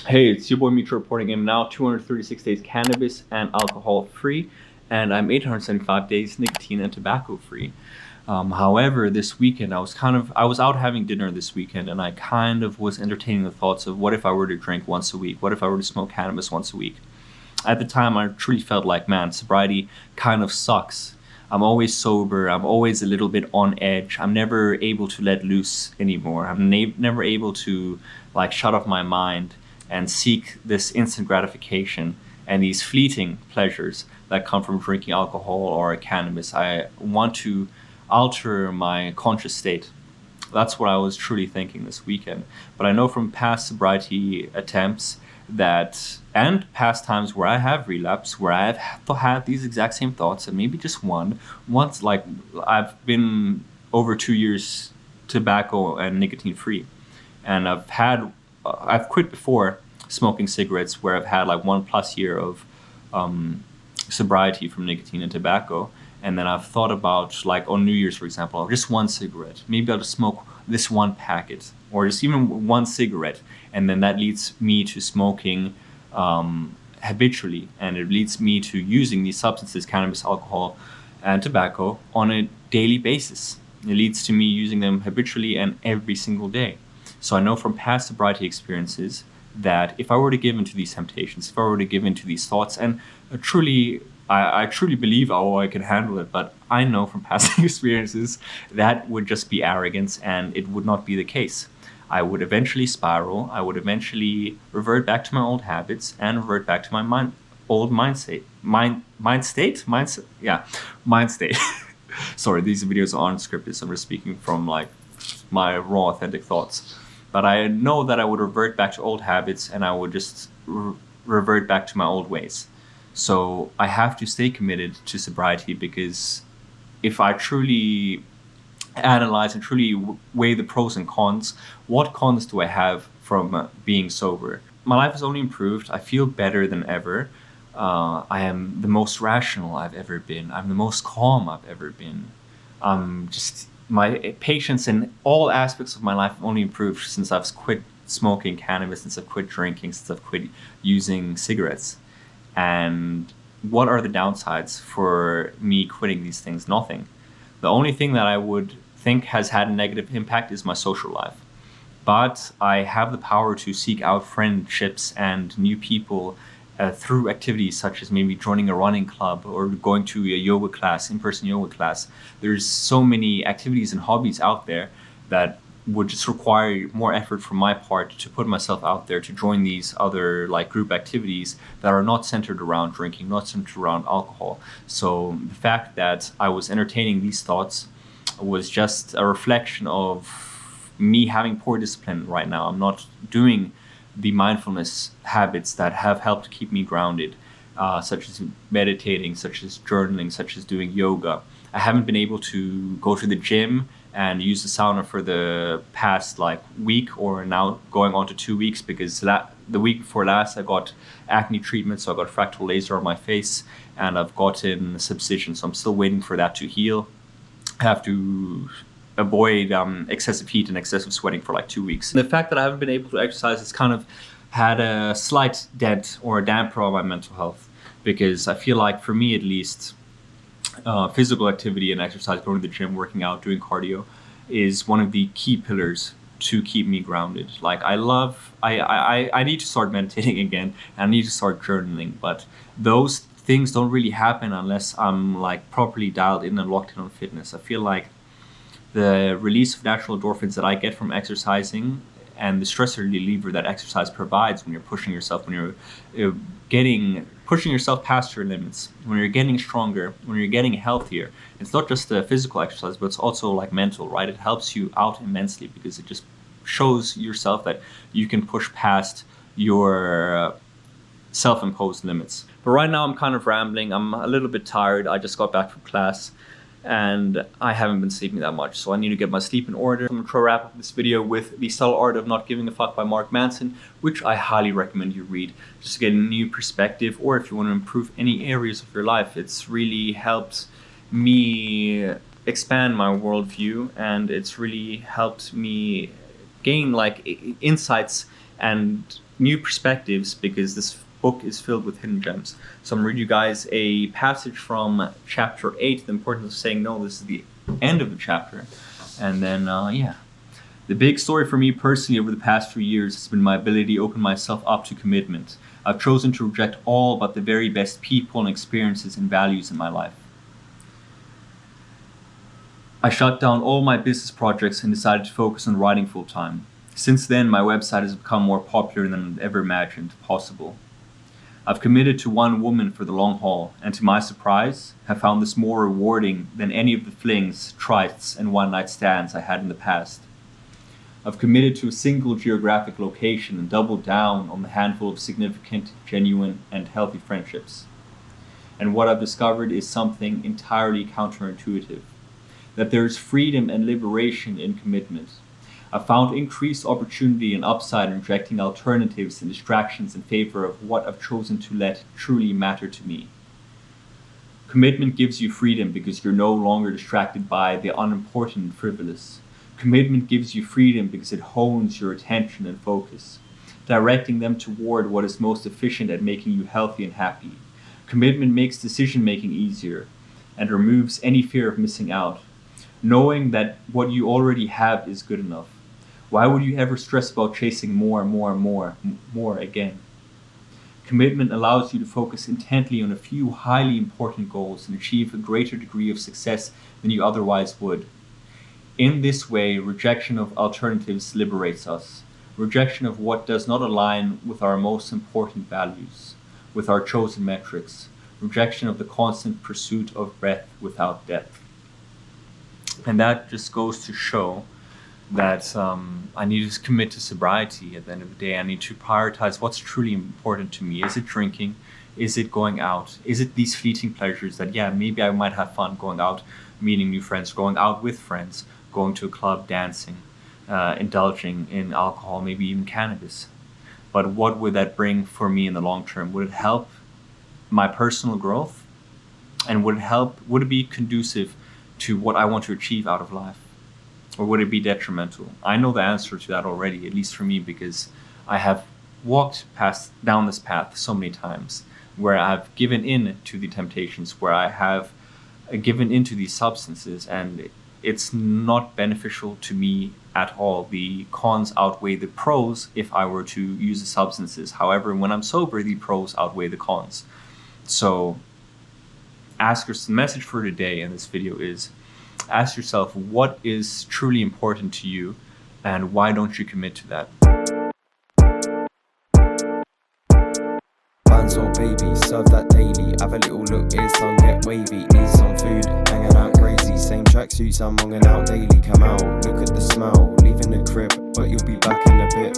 Hey, it's your boy Mitra reporting. I'm now 236 days cannabis and alcohol free, and I'm 875 days nicotine and tobacco free. However, this weekend I was out having dinner this weekend, and I kind of was entertaining the thoughts of what if I were to drink once a week? What if I were to smoke cannabis once a week? At the time, I truly felt like, man, sobriety kind of sucks. I'm always sober. I'm always a little bit on edge. I'm never able to let loose anymore. I'm never able to like shut off my mind and seek this instant gratification and these fleeting pleasures that come from drinking alcohol or cannabis. I want to alter my conscious state. That's what I was truly thinking this weekend. But I know from past sobriety attempts that, and past times where I have relapsed, where I have had these exact same thoughts, and maybe just once, like I've been over 2 years tobacco and nicotine free, and I've quit before smoking cigarettes where I've had like 1+ year of sobriety from nicotine and tobacco. And then I've thought about, like on New Year's, for example, just one cigarette. Maybe I'll just smoke this one packet or just even one cigarette. And then that leads me to smoking habitually. And it leads me to using these substances, cannabis, alcohol, and tobacco, on a daily basis. It leads to me using them habitually and every single day. So I know from past sobriety experiences that if I were to give into these temptations, if I were to give into these thoughts, and I truly believe, oh, I can handle it, but I know from past experiences that would just be arrogance, and it would not be the case. I would eventually spiral. I would eventually revert back to my old habits and revert back to my mind state. Sorry, these videos aren't scripted, so I'm just speaking from like my raw, authentic thoughts. But I know that I would revert back to old habits, and I would just revert back to my old ways. So I have to stay committed to sobriety, because if I truly analyze and truly weigh the pros and cons, what cons do I have from being sober? My life has only improved. I feel better than ever. I am the most rational I've ever been. I'm the most calm I've ever been. Just my patience in all aspects of my life have only improved since I've quit smoking cannabis, since I've quit drinking, since I've quit using cigarettes. And what are the downsides for me quitting these things? Nothing. The only thing that I would think has had a negative impact is my social life. But I have the power to seek out friendships and new people through activities such as maybe joining a running club or going to a yoga class, in-person yoga class. There's so many activities and hobbies out there that would just require more effort from my part to put myself out there to join these other like group activities that are not centered around drinking, not centered around alcohol. So the fact that I was entertaining these thoughts was just a reflection of me having poor discipline right now. I'm not doing the mindfulness habits that have helped keep me grounded, such as meditating, such as journaling, such as doing yoga. I haven't been able to go to the gym and use the sauna for the past like week, or now going on to 2 weeks, because the week before last I got acne treatment, so I got fractal laser on my face, and I've gotten subcision, so I'm still waiting for that to heal. I have to avoid excessive heat and excessive sweating for like 2 weeks. The fact that I haven't been able to exercise has kind of had a slight dent or a damper on my mental health, because I feel like, for me at least, physical activity and exercise, going to the gym, working out, doing cardio, is one of the key pillars to keep me grounded. Like I need to start meditating again, and I need to start journaling, but those things don't really happen unless I'm like properly dialed in and locked in on fitness. I feel like the release of natural endorphins that I get from exercising, and the stress reliever that exercise provides when you're pushing yourself, when you're pushing yourself past your limits, when you're getting stronger, when you're getting healthier. It's not just the physical exercise, but it's also like mental, right? It helps you out immensely, because it just shows yourself that you can push past your self-imposed limits. But right now I'm kind of rambling. I'm a little bit tired. I just got back from class, and I haven't been sleeping that much, so I need to get my sleep in order. I'm going to try to wrap up this video with The Subtle Art of Not Giving a Fuck by Mark Manson, which I highly recommend you read, just to get a new perspective, or if you want to improve any areas of your life. It's really helped me expand my worldview, and it's really helped me gain like insights and new perspectives, because this book is filled with hidden gems. So I'm reading you guys a passage from chapter 8, The Importance of Saying No. This is the end of the chapter. And then, The big story for me personally over the past few years has been my ability to open myself up to commitment. I've chosen to reject all but the very best people and experiences and values in my life. I shut down all my business projects and decided to focus on writing full time. Since then, my website has become more popular than I'd ever imagined possible. I've committed to one woman for the long haul, and to my surprise, have found this more rewarding than any of the flings, trysts, and one-night stands I had in the past. I've committed to a single geographic location and doubled down on the handful of significant, genuine, and healthy friendships. And what I've discovered is something entirely counterintuitive, that there is freedom and liberation in commitment. I've found increased opportunity and upside in rejecting alternatives and distractions in favor of what I've chosen to let truly matter to me. Commitment gives you freedom because you're no longer distracted by the unimportant and frivolous. Commitment gives you freedom because it hones your attention and focus, directing them toward what is most efficient at making you healthy and happy. Commitment makes decision-making easier and removes any fear of missing out, knowing that what you already have is good enough. Why would you ever stress about chasing more and more and more again? Commitment allows you to focus intently on a few highly important goals and achieve a greater degree of success than you otherwise would. In this way, rejection of alternatives liberates us. Rejection of what does not align with our most important values, with our chosen metrics. Rejection of the constant pursuit of breath without depth. And that just goes to show that I need to commit to sobriety at the end of the day. I need to prioritize what's truly important to me. Is it drinking? Is it going out? Is it these fleeting pleasures that, maybe I might have fun going out, meeting new friends, going out with friends, going to a club, dancing, indulging in alcohol, maybe even cannabis. But what would that bring for me in the long term? Would it help my personal growth? And would it be conducive to what I want to achieve out of life? Or would it be detrimental? I know the answer to that already, at least for me, because I have walked down this path so many times where I've given in to the temptations, where I have given into these substances, and it's not beneficial to me at all. The cons outweigh the pros if I were to use the substances. However, when I'm sober, the pros outweigh the cons. So the message for today in this video is, ask yourself what is truly important to you and why don't you commit to that? Bands or baby, serve that daily. Have a little look, ears tongue get wavy. Need some food, hanging out crazy. Same tracksuits, I'm hanging out daily. Come out